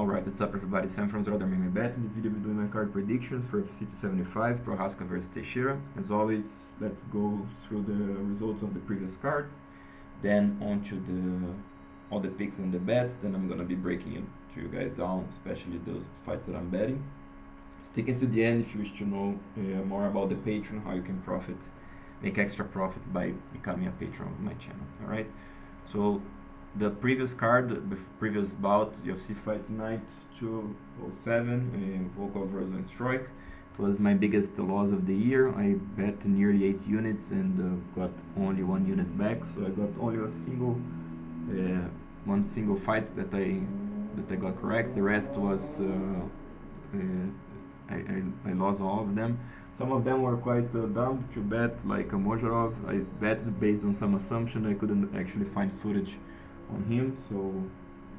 Alright, what's up everybody, Sam from Bets. In this video I'll be doing my card predictions for UFC 275, Prochazka versus Teixeira. As always, let's go through the results of the previous card, then on to all the picks and the bets. Then I'm gonna be breaking it to you guys down, especially those fights that I'm betting. Stick it to the end if you wish to know more about the Patreon, how you can make extra profit by becoming a patron of my channel. Alright, so the previous card, the previous bout, UFC Fight Night 207, Volkov versus Strike. It was my biggest loss of the year. I bet nearly 8 units and got only 1 unit back. So I got only one single fight that I got correct. The rest was I lost all of them. Some of them were quite dumb to bet, like Mozharov. I bet based on some assumption. I couldn't actually find footage on him, so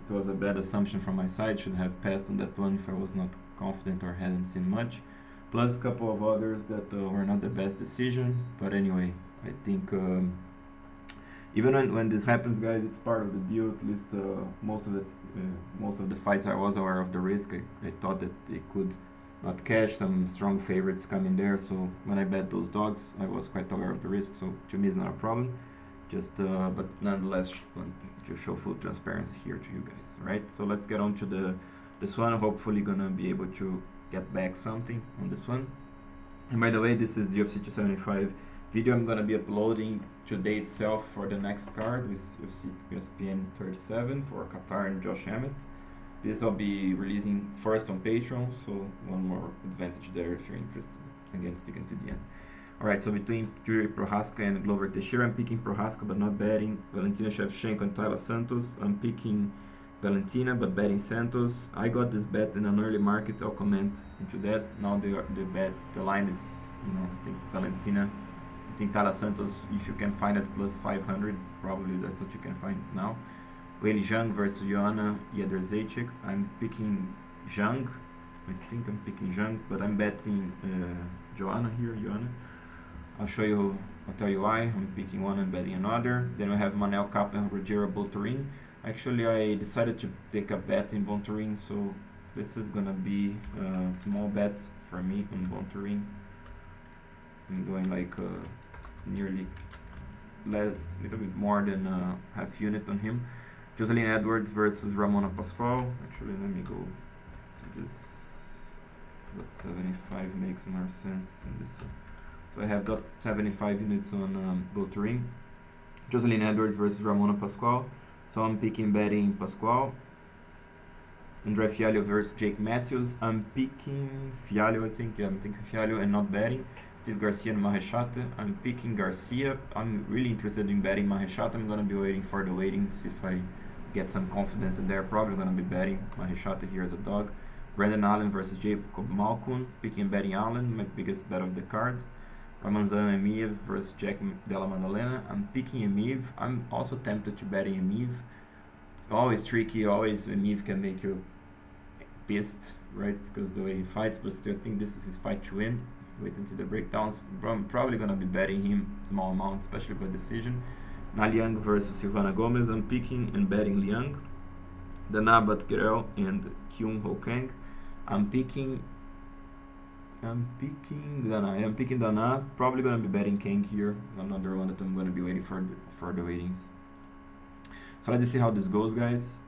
it was a bad assumption from my side. Should have passed on that one if I was not confident or hadn't seen much. Plus a couple of others that were not the best decision. But anyway, I think even when this happens, guys, it's part of the deal. At least most of the fights I was aware of the risk. I thought that they could not cash, some strong favorites coming there. So when I bet those dogs, I was quite aware of the risk. So to me, it's not a problem. Just but nonetheless, want to show full transparency here to you guys, right? So let's get on to this one. Hopefully gonna be able to get back something on this one. And by the way, this is UFC 275 video I'm gonna be uploading today itself for the next card with UFC ESPN 37 for Qatar and Josh Emmett. This I'll be releasing first on Patreon, so one more advantage there if you're interested. Again, sticking to the end. Alright, so between Prochazka and Glover Teixeira, I'm picking Prochazka but not betting Valentina, Shevchenko and Taila Santos. I'm picking Valentina but betting Santos. I got this bet in an early market, I'll comment into that. Now the line is, I think Valentina, I think Taila Santos, if you can find it plus 500, probably that's what you can find now. Liang versus Joanna Jedrzejczyk. I'm picking Zhang. I think I'm picking Zhang, but I'm betting Joanna here, I'll tell you why. I'm picking one and betting another. Then we have Manel Kape and Rogério Bontorin. Actually, I decided to take a bet in Bontorin, so this is gonna be a small bet for me on Bontorin. I'm going like nearly little bit more than half unit on him. Joselyne Edwards versus Ramona Pascual. Actually, let me go to this. That 75 makes more sense in this one. So I have got 75 units on Bontorin. Joselyne Edwards versus Ramona Pascual. So I'm picking betting Pascual. Andre Fialho versus Jake Matthews. I'm picking Fialho, I think. Yeah, I'm picking Fialho and not betting. Steve Garcia and Maheshate. I'm picking Garcia. I'm really interested in betting Maheshate. I'm going to be waiting for the weightings. If I get some confidence in there, probably going to be betting Maheshate here as a dog. Brandon Allen versus Jacob Malkoun. Picking betting Allen, my biggest bet of the card. Ramazan Emeev versus Della Maddalena. I'm picking Emeev. I'm also tempted to bet Emeev. Always tricky, always Emeev can make you pissed, right? Because the way he fights, but still I think this is his fight to win. Wait until the breakdowns. I'm probably gonna be betting him small amount, especially by decision. Liang versus Silvana Gomez. I'm picking and betting Liang. Danaa, Batgerel and Kyun Kang. I'm picking Danaa. I'm picking Danaa. Probably gonna be betting Kang here. Another one that I'm gonna be waiting for the ratings. So let's see how this goes, guys,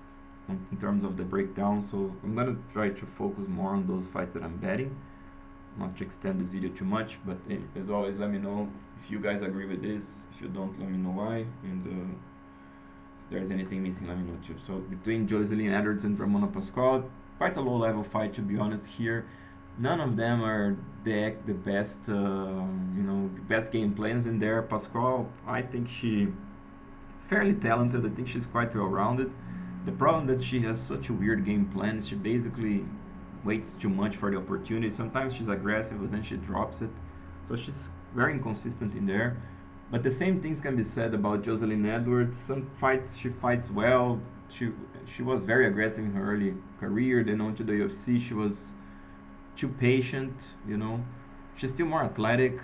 in terms of the breakdown. So I'm gonna try to focus more on those fights that I'm betting, not to extend this video too much. But as always, let me know if you guys agree with this. If you don't, let me know why. And if there's anything missing, let me know too. So between Joselyne Edwards and Ramona Pascual, quite a low level fight, to be honest here. None of them are the best, best game plans in there. Pascual, I think she fairly talented. I think she's quite well rounded. The problem that she has such a weird game plan is she basically waits too much for the opportunity. Sometimes she's aggressive, but then she drops it. So she's very inconsistent in there. But the same things can be said about Joselyne Edwards. Some fights she fights well. She was very aggressive in her early career. Then onto the UFC, she was too patient. She's still more athletic.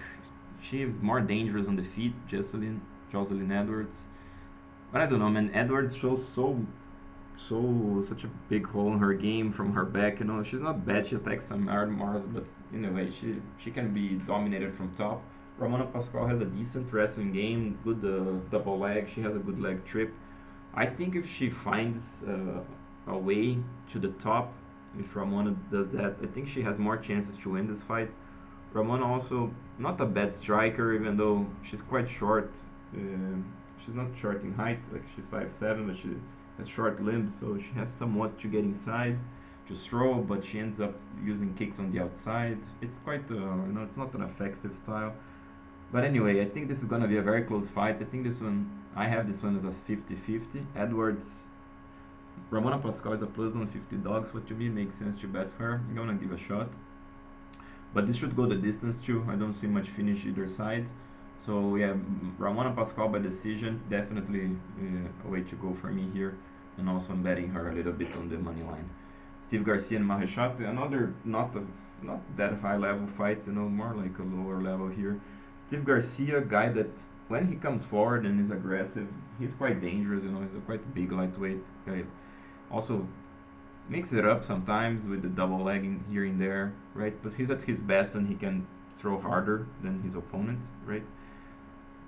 She is more dangerous on the feet. Joselyne Edwards. But I don't know, man. Edwards shows so such a big hole in her game from her back. You know, she's not bad. She attacks some armors, but in a way, she can be dominated from top. Ramona Pascual has a decent wrestling game, good double leg. She has a good leg trip. I think if she finds a way to the top, if Ramona does that, I think she has more chances to win this fight. Ramona also not a bad striker, even though she's quite short. She's not short in height, like she's 5'7", but she has short limbs, so she has somewhat to get inside to throw, but she ends up using kicks on the outside. It's quite, it's not an effective style. But anyway, I think this is gonna be a very close fight. I think this one, I have this one as a 50-50. Edwards, Ramona Pascual is a plus 150 dog, so to me it makes sense to bet her. I'm gonna give a shot. But this should go the distance too. I don't see much finish either side. So yeah, Ramona Pascual by decision, definitely a way to go for me here. And also I'm betting her a little bit on the money line. Steve Garcia and Maheshate, another not that high level fight, more like a lower level here. Steve Garcia, guy that when he comes forward and is aggressive, he's quite dangerous. He's a quite big lightweight guy. Also mix it up sometimes with the double legging here and there, right? But he's at his best when he can throw harder than his opponent, right?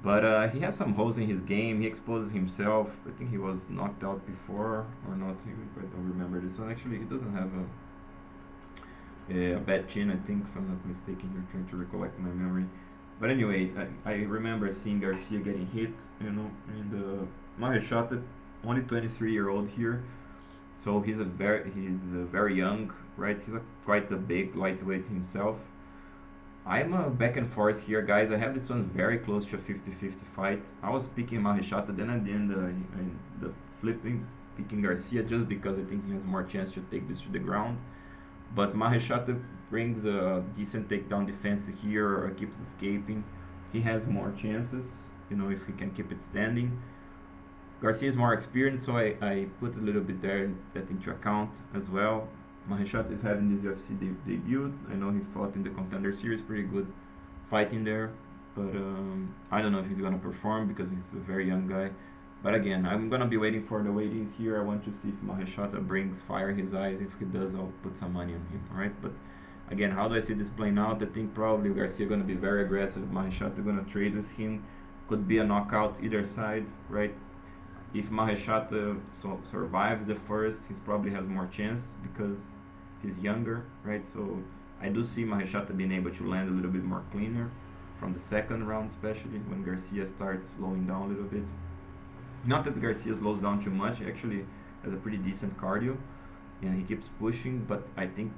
But he has some holes in his game. He exposes himself. I think he was knocked out before or not. I don't remember this one. Actually, he doesn't have a bad chin, I think, if I'm not mistaken. You're trying to recollect my memory. But anyway, I remember seeing Garcia getting hit, and Maheshate, only 23-year-old here. So he's very young, right? He's quite a big lightweight himself. I'm a back and forth here, guys. I have this one very close to a 50-50 fight. I was picking Maheshate, then at the end, the flipping, picking Garcia just because I think he has more chance to take this to the ground. But Maheshate brings a decent takedown defense here, or keeps escaping. He has more chances, if he can keep it standing. Garcia is more experienced, so I put a little bit that into account as well. Maheshate is having this UFC debut. I know he fought in the Contender Series, pretty good fighting there. But I don't know if he's going to perform because he's a very young guy. But again, I'm going to be waiting for the weightings here. I want to see if Maheshate brings fire in his eyes. If he does, I'll put some money on him, alright? But again, how do I see this playing out? I think probably Garcia going to be very aggressive. Maheshate going to trade with him. Could be a knockout either side, right? If Maheshate survives the first, he probably has more chance because he's younger, right? So I do see Maheshate being able to land a little bit more cleaner from the second round, especially when Garcia starts slowing down a little bit. Not that Garcia slows down too much, he actually has a pretty decent cardio and he keeps pushing, but I think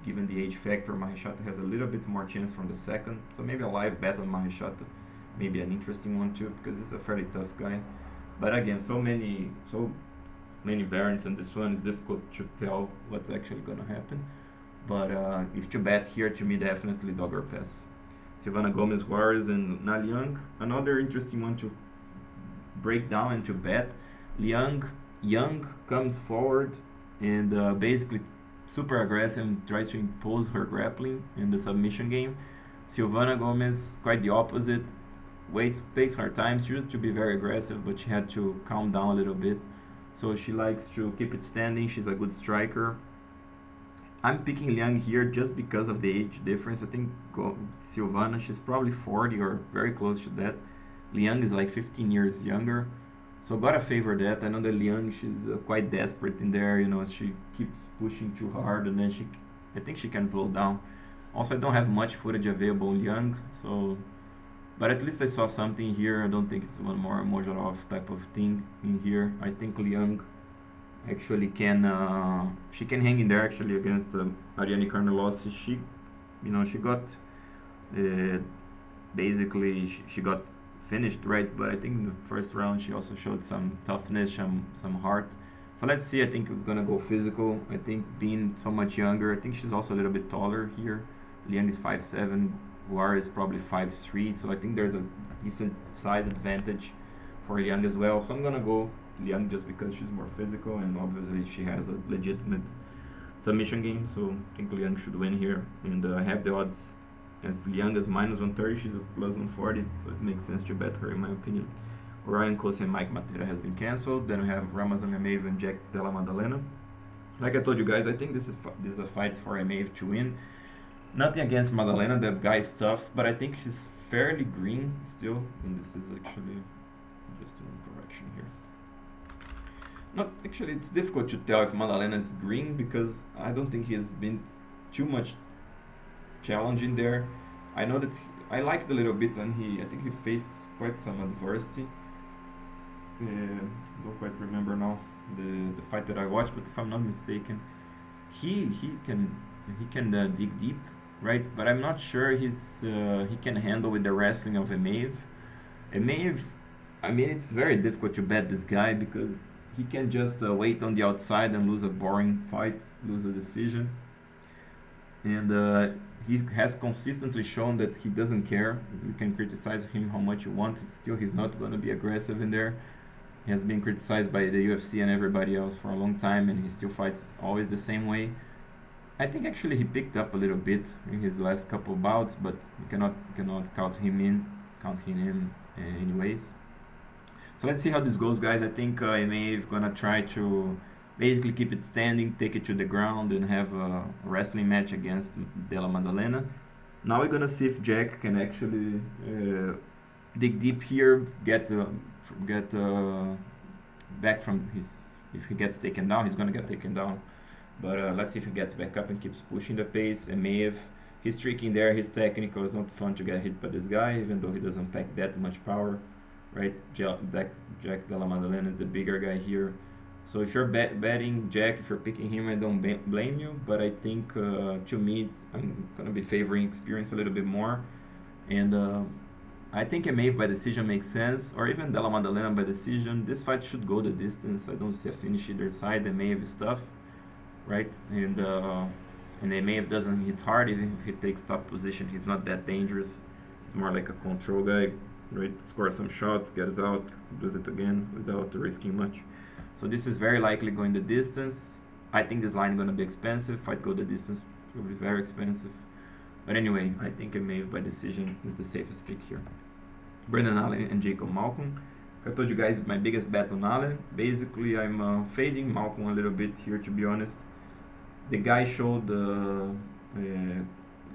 given the age factor, Maheshate has a little bit more chance from the second. So maybe a live bet on Maheshate, maybe an interesting one too, because he's a fairly tough guy. But again, so many variants in this one, it's difficult to tell what's actually going to happen. But if to bet here, to me, definitely dog or pass. Silvana Gomez, Juarez, and Liang. Another interesting one to break down and to bet. Liang comes forward and basically super aggressive and tries to impose her grappling in the submission game. Silvana Gomez, quite the opposite. Takes her time. She used to be very aggressive, but she had to calm down a little bit. So she likes to keep it standing. She's a good striker. I'm picking Liang here just because of the age difference. I think Silvana, she's probably 40 or very close to that. Liang is like 15 years younger. So gotta favor that. I know that Liang, she's quite desperate in there. She keeps pushing too hard, and then I think she can slow down. Also, I don't have much footage available on Liang, so. But at least I saw something here. I don't think it's one more Mojorov type of thing in here. I think Liang actually she can hang in there actually against Ariane Carnelossi. She got basically she got finished, right? But I think in the first round she also showed some toughness, some heart. So let's see. I think it's gonna go physical. I think being so much younger, I think she's also a little bit taller here. Liang is 5'7". Juarez is probably 5'3", so I think there's a decent size advantage for Liang as well. So I'm gonna go Liang just because she's more physical and obviously she has a legitimate submission game. So I think Liang should win here, and I have the odds as Liang as -130. She's a +140, so it makes sense to bet her in my opinion. Ryan Coase and Mike Matera has been cancelled. Then we have Ramazan, Emeev, and Jack Della Maddalena. Like I told you guys, I think this is a fight for Emeev to win. Nothing against Maddalena, the guy's tough, but I think he's fairly green still. And this is actually just a correction here. Not actually, it's difficult to tell if Maddalena is green because I don't think he has been too much challenging there. I know that I liked a little bit, and I think he faced quite some adversity. Don't quite remember now the fight that I watched, but if I'm not mistaken, he can dig deep, right? But I'm not sure he can handle with the wrestling of Emeev. Emeev, I mean, it's very difficult to bet this guy because he can just wait on the outside and lose a boring fight, lose a decision, and he has consistently shown that he doesn't care. You can criticize him how much you want, still he's not going to be aggressive in there. He has been criticized by the UFC and everybody else for a long time, and he still fights always the same way. I think actually he picked up a little bit in his last couple of bouts, but you cannot count him in anyways. So let's see how this goes, guys. I think Emeev gonna try to basically keep it standing, take it to the ground, and have a wrestling match against Della Maddalena. Now we're gonna see if Jack can actually dig deep here, get back from his. If he gets taken down, he's gonna get taken down. But let's see if he gets back up and keeps pushing the pace. Emeev, he's tricking there. He's technical. It's not fun to get hit by this guy, even though he doesn't pack that much power, right? Jack Della Maddalena is the bigger guy here. So if you're betting Jack, if you're picking him, I don't blame you. But I think, to me, I'm going to be favoring experience a little bit more. And I think Emeev by decision makes sense, or even Della Maddalena by decision. This fight should go the distance. I don't see a finish either side. Emeev is tough, right? And Emeev doesn't hit hard. Even if he takes top position, he's not that dangerous. He's more like a control guy, right? Scores some shots, gets out, does it again without risking much. So this is very likely going the distance. I think this line is going to be expensive. Fight go the distance, it will be very expensive. But anyway, I think Emeev by decision is the safest pick here. Brendan Allen and Jacob Malkoun. I told you guys my biggest bet on Allen. Basically, I'm fading Malkoun a little bit here, to be honest. The guy showed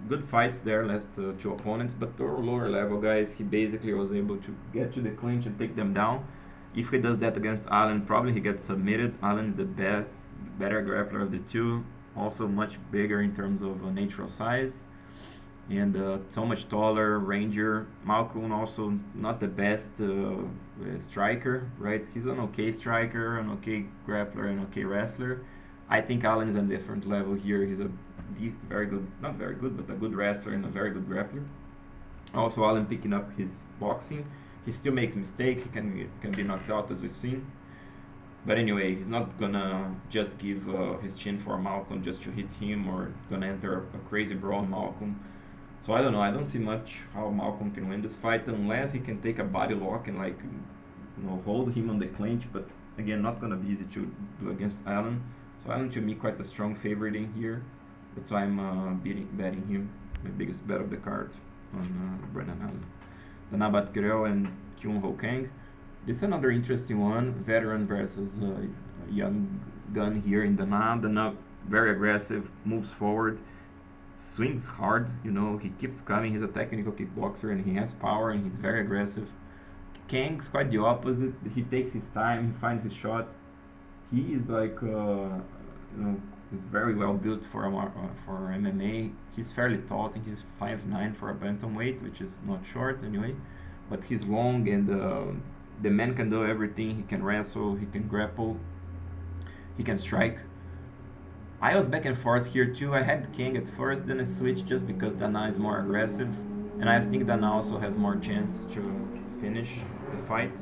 good fights there, last two opponents, but the lower level guys, he basically was able to get to the clinch and take them down. If he does that against Allen, probably he gets submitted. Allen is the better grappler of the two, also much bigger in terms of natural size, and so much taller, rangier. Malkoun also not the best striker, right? He's an okay striker, an okay grappler, an okay wrestler. I think Allen is on a different level here. He's a very good, not very good, but a good wrestler and a very good grappler. Also, Allen picking up his boxing. He still makes mistakes. He can be knocked out, as we've seen. But anyway, he's not gonna just give his chin for Malkoun just to hit him, or gonna enter a crazy brawl on Malkoun. So I don't know. I don't see much how Malkoun can win this fight unless he can take a body lock and hold him on the clinch. But again, not gonna be easy to do against Allen. So Allen to me quite a strong favorite in here. That's why I'm betting him. My biggest bet of the card on Brendan Allen. Danaa Batgerel and Kyun Kang. This is another interesting one. Veteran versus young gun here in Danaa. Danaa very aggressive, moves forward, swings hard. He keeps coming. He's a technical kickboxer and he has power and he's very aggressive. Kang's quite the opposite. He takes his time. He finds his shot. He is like he's very well built for MMA. He's fairly tall. I think he's 5'9" for a bantamweight, which is not short anyway. But he's long, and the man can do everything. He can wrestle, he can grapple, he can strike. I was back and forth here too. I had Kang at first, then I switched just because Danaa is more aggressive, and I think Danaa also has more chance to finish the fight.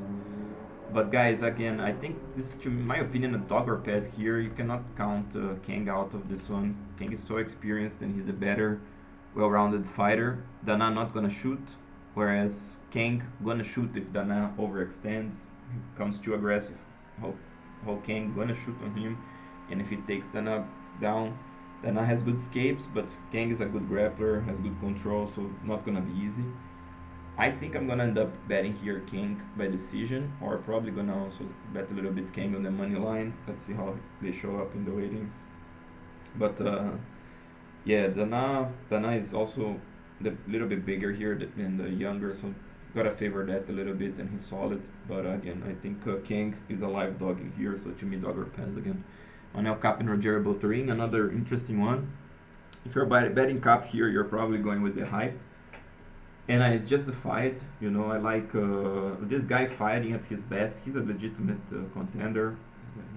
But guys, again, I think this, to my opinion, a dog or pass here. You cannot count Kang out of this one. Kang is so experienced and he's the better, well-rounded fighter. Danaa not gonna shoot, whereas Kang gonna shoot if Danaa overextends, becomes too aggressive. How Kang gonna shoot on him, and if he takes Danaa down, Danaa has good escapes, but Kang is a good grappler, has good control, so not gonna be easy. I think I'm gonna end up betting here King by decision, or probably gonna also bet a little bit King on the money line. Let's see how they show up in the weightings. But yeah, Danaa is also the little bit bigger here than the younger, so gotta favor that a little bit, and he's solid. But again, I think King is a live dog in here, so to me, dog or pass again. On El Cap and Rogerio Botorin, another interesting one. If you're betting Cap here, you're probably going with the hype. And it's just a fight, you know. I like this guy fighting at his best. He's a legitimate contender.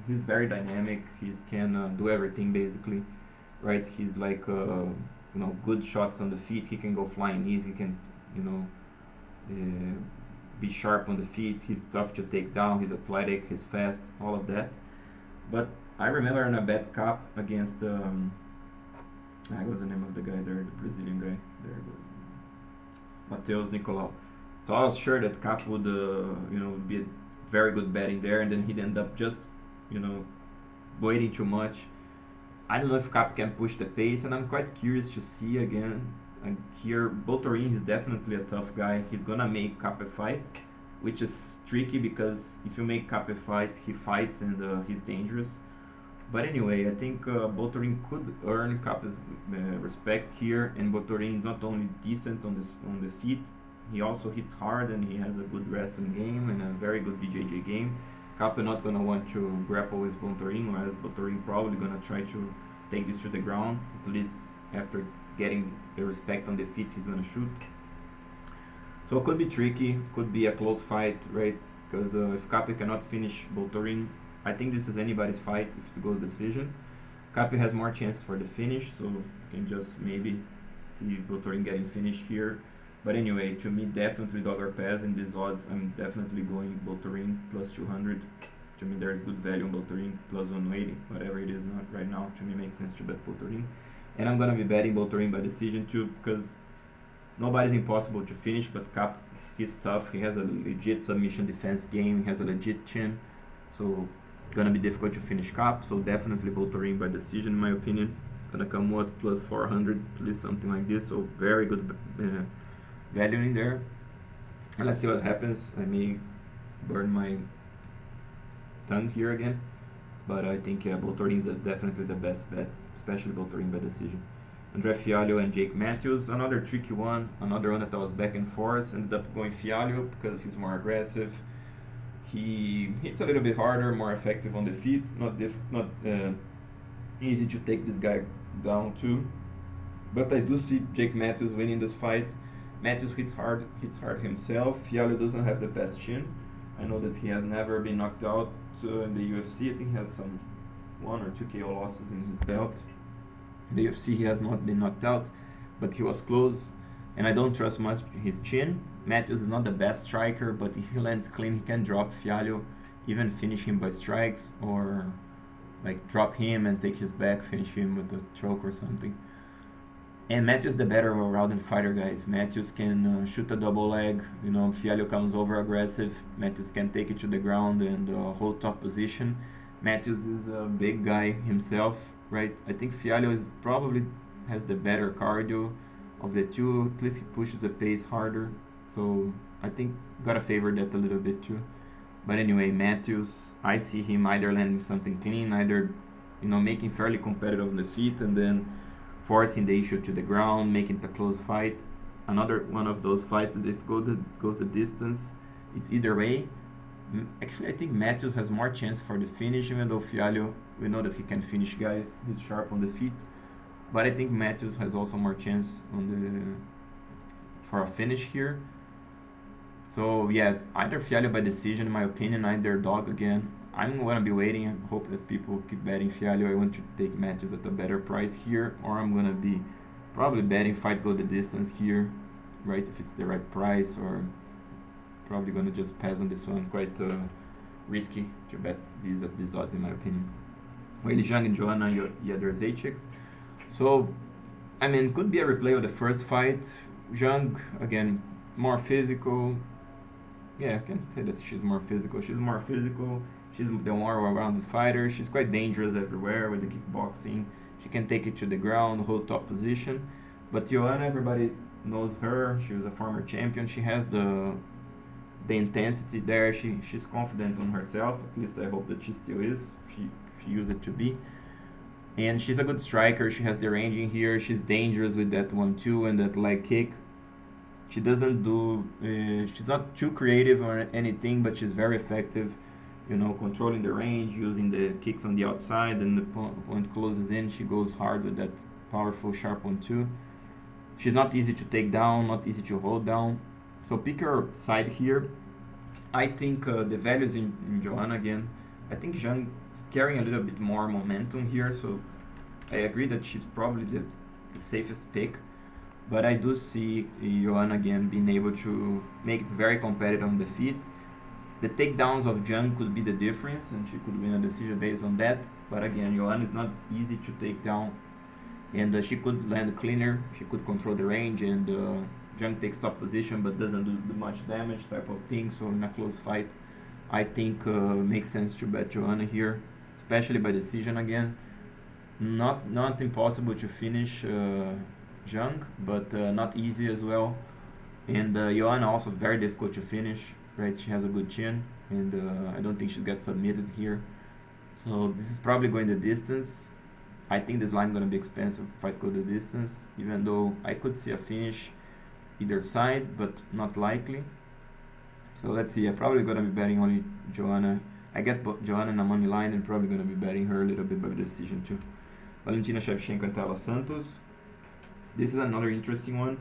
He's very dynamic. He can do everything basically, right? He's like good shots on the feet. He can go flying knees. He can you know be sharp on the feet. He's tough to take down. He's athletic. He's fast. All of that. But I remember in a bet Cap against what was the name of the guy there, the Brazilian guy there. Mateus Nicolau. So I was sure that Cap would, be a very good betting there, and then he'd end up just, waiting too much. I don't know if Cap can push the pace, and I'm quite curious to see again. And here, Botorin is definitely a tough guy. He's gonna make Cap a fight, which is tricky because if you make Cap a fight, he fights and he's dangerous. But anyway, I think Botorin could earn Cap's respect here, and Botorin is not only decent on the feet, he also hits hard and he has a good wrestling game and a very good BJJ game. Cap is not gonna want to grapple with Botorin, whereas Botorin probably gonna try to take this to the ground. At least after getting the respect on the feet, he's gonna shoot. So it could be tricky, could be a close fight, right? Because if Cap cannot finish Botorin, I think this is anybody's fight if it goes decision. Capi has more chances for the finish, so you can just maybe see Botorin getting finished here. But anyway, to me, definitely dog or pass in these odds. I'm definitely going Botorin plus 200. To me, there's good value on Botorin plus 180, whatever it is not right now. To me, makes sense to bet Botorin. And I'm gonna be betting Botorin by decision too, because nobody's impossible to finish, but Cap, he's tough. He has a legit submission defense game. He has a legit chin, so gonna be difficult to finish Cap, so definitely Botorin by decision in my opinion. Gonna come with plus 400, at least something like this, so very good value in there. And let's see what happens. I may burn my tongue here again, but I think Botorin is definitely the best bet, especially Botorin by decision. Andre Fialho and Jake Matthews, another tricky one, another one that I was back and forth. Ended up going Fialho because he's more aggressive. He hits a little bit harder, more effective on the feet. Not easy to take this guy down too. But I do see Jake Matthews winning this fight. Matthews hits hard himself. Fialho doesn't have the best chin. I know that he has never been knocked out in the UFC. I think he has some 1 or 2 KO losses in his belt. In the UFC he has not been knocked out, but he was close. And I don't trust much his chin. Matthews is not the best striker, but if he lands clean, he can drop Fialho, even finish him by strikes, or like drop him and take his back, finish him with a choke or something. And Matthews the better all-rounded fighter, guys. Matthews can shoot a double leg. Fialho comes over aggressive. Matthews can take it to the ground and hold top position. Matthews is a big guy himself, right? I think Fialho is probably has the better cardio of the two. At least he pushes the pace harder. So I think gotta favor that a little bit too. But anyway, Matthews, I see him either landing something clean, either making fairly competitive on the feet and then forcing the issue to the ground, making it a close fight. Another one of those fights that if goes the distance, it's either way. Actually, I think Matthews has more chance for the finish, even though Fialho, we know that he can finish guys. He's sharp on the feet. But I think Matthews has also more chance for a finish here. So yeah, either Fialho by decision in my opinion, either dog again. I'm gonna be waiting and hope that people keep betting Fialho. I want to take Matthews at a better price here, or I'm gonna be probably betting fight go the distance here, right? If it's the right price, or probably gonna just pass on this one. Quite risky to bet these at these odds in my opinion. Liang and Joanna Jędrzejczyk. So, I mean, could be a replay of the first fight. Zhang again, more physical. Yeah, I can say that she's more physical. She's the more well-rounded fighter. She's quite dangerous everywhere with the kickboxing. She can take it to the ground, hold top position. But Joanna, everybody knows her. She was a former champion. She has the intensity there. She's confident on herself. At least I hope that she still is. She used it to be. And she's a good striker. She has the range in here. She's dangerous with that 1-2 and that leg kick. She doesn't do. She's not too creative or anything, but she's very effective. You know, controlling the range, using the kicks on the outside, and the opponent closes in. She goes hard with that powerful sharp 1-2. She's not easy to take down, not easy to hold down. So pick her side here. I think the value is in Joanna again. I think Zhang is carrying a little bit more momentum here, so I agree that she's probably the safest pick. But I do see Joanna again being able to make it very competitive on the feet. The takedowns of Zhang could be the difference, and she could win a decision based on that. But again, Joanna is not easy to take down, and she could land cleaner. She could control the range, and Zhang takes top position but doesn't do much damage type of thing. So in a close fight, I think makes sense to bet Joanna here, especially by decision again. Not impossible to finish Zhang, but not easy as well. And Joanna also very difficult to finish. Right, she has a good chin, and I don't think she'll get submitted here. So this is probably going the distance. I think this line gonna be expensive if fight go the distance, even though I could see a finish either side, but not likely. So let's see. I'm probably gonna be betting only Joanna. I get Joanna in a money line, and probably gonna be betting her a little bit by decision too. Valentina Shevchenko and Taila Santos. This is another interesting one.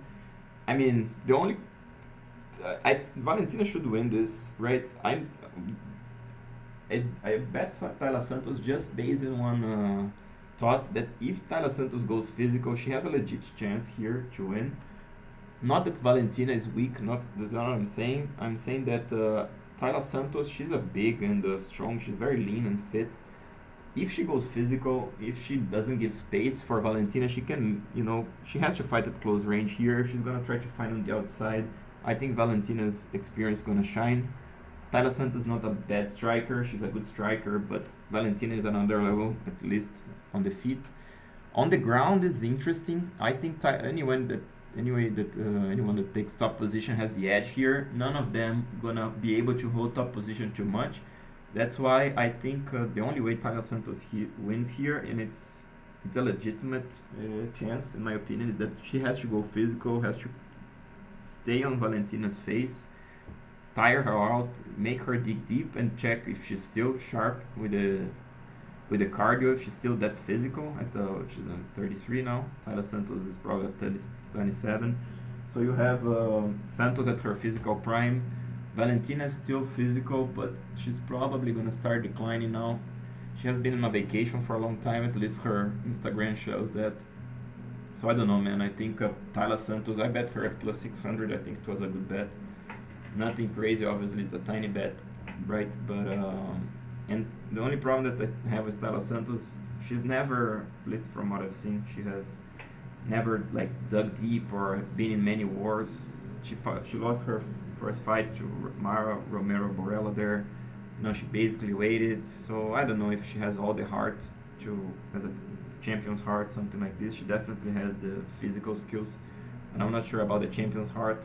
I mean, the only Valentina should win this, right? I bet Taila Santos just based on one thought that if Taila Santos goes physical, she has a legit chance here to win. Not that Valentina is weak, that's not what I'm saying. I'm saying that Taila Santos, she's a big and strong, she's very lean and fit. If she goes physical, if she doesn't give space for Valentina, she can, she has to fight at close range here. If she's gonna try to fight on the outside, I think Valentina's experience is gonna shine. Taila Santos is not a bad striker, she's a good striker, but Valentina is another level, at least on the feet. On the ground is interesting. I think anyone that takes top position has the edge here. None of them gonna be able to hold top position too much. That's why I think the only way Taila Santos wins here, and it's a legitimate chance in my opinion, is that she has to go physical, has to stay on Valentina's face, tire her out, make her dig deep, and check if she's still sharp with the cardio, if she's still that physical. She's at 33 now. Taila Santos is probably at 27. So you have Santos at her physical prime. Valentina is still physical, but she's probably gonna start declining now. She has been on a vacation for a long time, at least her Instagram shows that. So I don't know, man. I think Taila Santos, I bet her at plus 600. I think it was a good bet. Nothing crazy, obviously, it's a tiny bet, right? But and the only problem that I have with Taila Santos, she's never, at least from what I've seen, she has never dug deep or been in many wars. She lost her first fight to Mara Romero Borella there. She basically waited. So I don't know if she has all the heart as a champion's heart, something like this. She definitely has the physical skills, and I'm not sure about the champion's heart.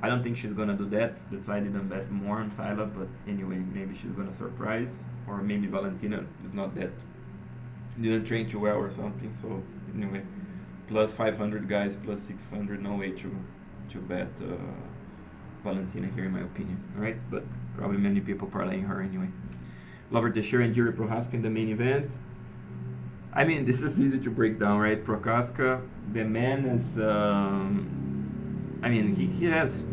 I don't think she's gonna do that. That's why I didn't bet more on Taila. But anyway, maybe she's gonna surprise, or maybe Valentina is not that, didn't train too well or something. So anyway, plus 500 guys, plus 600. No way to bet Valentina here, in my opinion. All right, but probably many people parlaying her anyway. Lover Teixeira and Prochazka in the main event. I mean, this is easy to break down, right? Prochazka, the man is. He has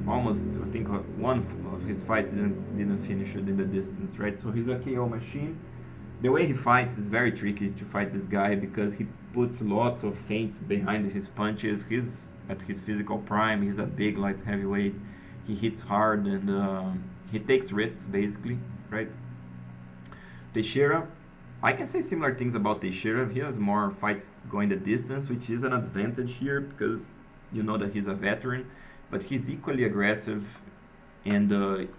almost, I think, one of his fights didn't finish it in the distance, right? So he's a KO machine. The way he fights is very tricky to fight this guy because he puts lots of feints behind his punches. He's at his physical prime. He's a big light heavyweight. He hits hard and he takes risks, basically, right? Teixeira, I can say similar things about Teixeira. He has more fights going the distance, which is an advantage here because you know that he's a veteran, but he's equally aggressive and it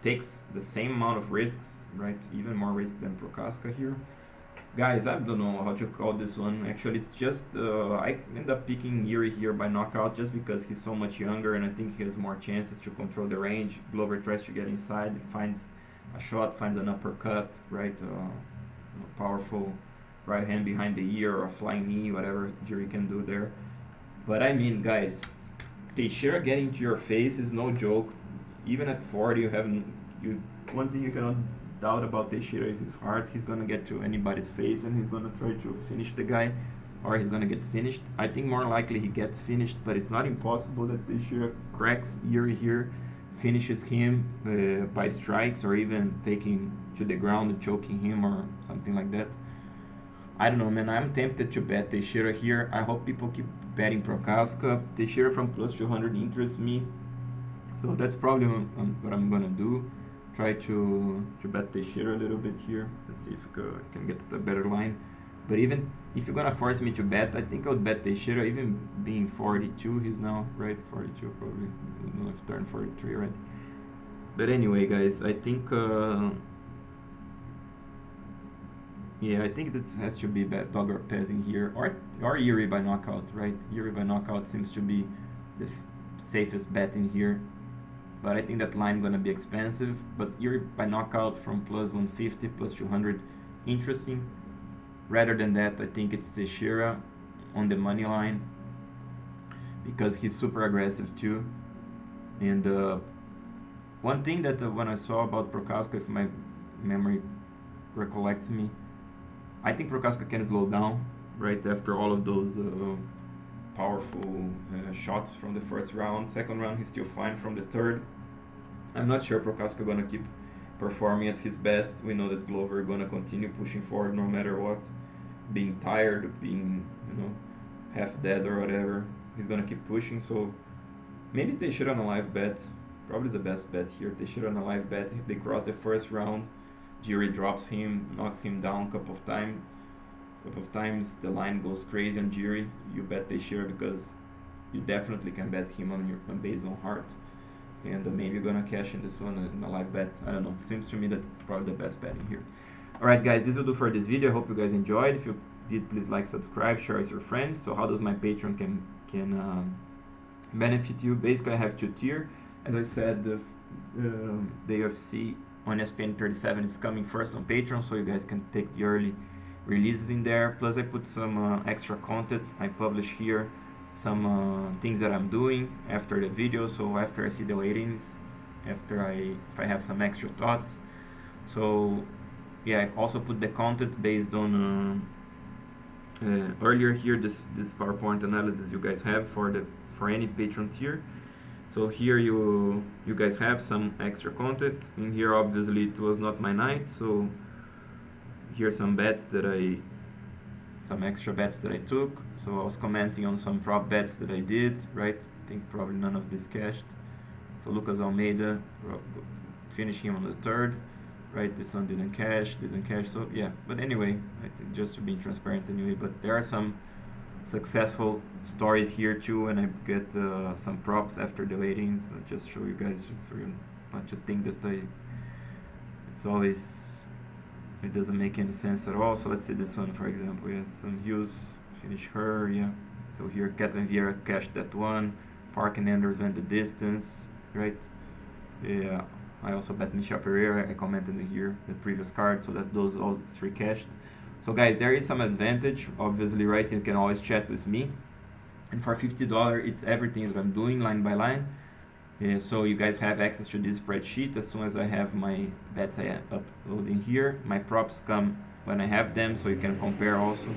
takes the same amount of risks, right? Even more risk than Prochazka here. Guys, I don't know how to call this one. Actually, it's just I end up picking Yuri here by knockout just because he's so much younger and I think he has more chances to control the range. Glover tries to get inside, finds a shot, finds an uppercut, right? Powerful right hand behind the ear or a flying knee, whatever Yuri can do there. But I mean, guys, Teixeira getting to your face is no joke. Even at 40, you one thing you cannot doubt about Teixeira is his heart. He's gonna get to anybody's face and he's gonna try to finish the guy, or he's gonna get finished. I think more likely he gets finished, but it's not impossible that Teixeira cracks Yuri here, finishes him by strikes, or even taking to the ground and choking him or something like that. I don't know, man. I'm tempted to bet Teixeira here. I hope people keep betting Prochazka. Teixeira from plus 200 interests me, so that's probably what I'm gonna do. Try to bet Teixeira a little bit here. Let's see if I can get a better line. But even if you're gonna force me to bet, I think I would bet Teixeira, even being 42. He's now, right? 42 probably. I don't know if turned 43, right? But anyway, guys, I think yeah, I think that has to be dog or passing here, or Yuri by knockout, right? Yuri by knockout seems to be the safest bet in here. But I think that line gonna be expensive. But Yuri by knockout from plus 150, plus 200, interesting. Rather than that, I think it's Teixeira on the money line because he's super aggressive too. And one thing that when I saw about Prochazka, if my memory recollects me, I think Prochazka can slow down right after all of those powerful shots from the first round. Second round, he's still fine. From the third, I'm not sure Prochazka gonna keep performing at his best. We know that Glover gonna continue pushing forward no matter what, being tired, being half dead or whatever. He's gonna keep pushing. So maybe Teixeira on a live bet, probably the best bet here. Teixeira on a live bet. They cross the first round. Yuri drops him, knocks him down a couple of times. The line goes crazy on Yuri. You bet Teixeira because you definitely can bet him on based on heart. And maybe you're gonna cash in this one in a live bet. I don't know. Seems to me that it's probably the best betting here. Alright guys, this will do for this video. I hope you guys enjoyed. If you did, please like, subscribe, share with your friends. So how does my Patreon can benefit you? Basically I have two tiers. As I said, the UFC on ESPN 37 is coming first on Patreon, so you guys can take the early releases in there. Plus I put some extra content. I publish here some things that I'm doing after the video, so after I see the ratings, if I have some extra thoughts. So yeah, I also put the content based on earlier here, this PowerPoint analysis you guys have for any Patreon tier. So here you guys have some extra content. In here obviously it was not my night, so here's some extra bets that I took. So I was commenting on some prop bets that I did, right? I think probably none of this cashed. So Lucas Almeida, finish him on the third, right? This one didn't cash, so yeah. But anyway, I think just to be transparent anyway, but there are some successful stories here too, and I get some props after the ratings. I'll just show you guys, just for you not to think that it doesn't make any sense at all. So let's see this one for example. Yeah, some Hughes finish her, yeah. So here Kathleen Vieira cashed that one. Park and Anders went the distance, right? Yeah, I also bet Michel Pereira. I commented in here the previous card, so that those all three cashed. So guys, there is some advantage, obviously, right? You can always chat with me, and for $50, it's everything that I'm doing line by line. So you guys have access to this spreadsheet as soon as I have my bets I upload in here. My props come when I have them, so you can compare also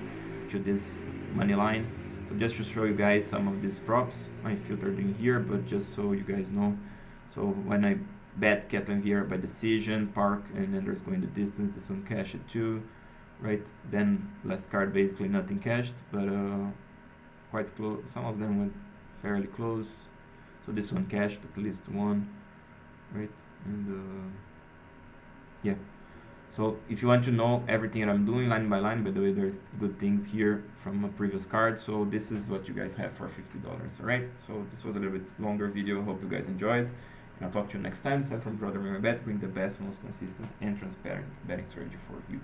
to this money line. So just to show you guys some of these props, I filtered in here, but just so you guys know. So when I bet Kathleen Vieira by decision, Park and then there's going the distance, this one cashed it too, right? Then last card basically nothing cashed, but quite close. Some of them went fairly close. So this one cashed at least one, right? And yeah. So if you want to know everything that I'm doing line by line, by the way, there's good things here from a previous card. So this is what you guys have for $50, all right? So this was a little bit longer video. Hope you guys enjoyed. And I'll talk to you next time. Aside from Brother Remember Bet, bring the best, most consistent and transparent betting strategy for you.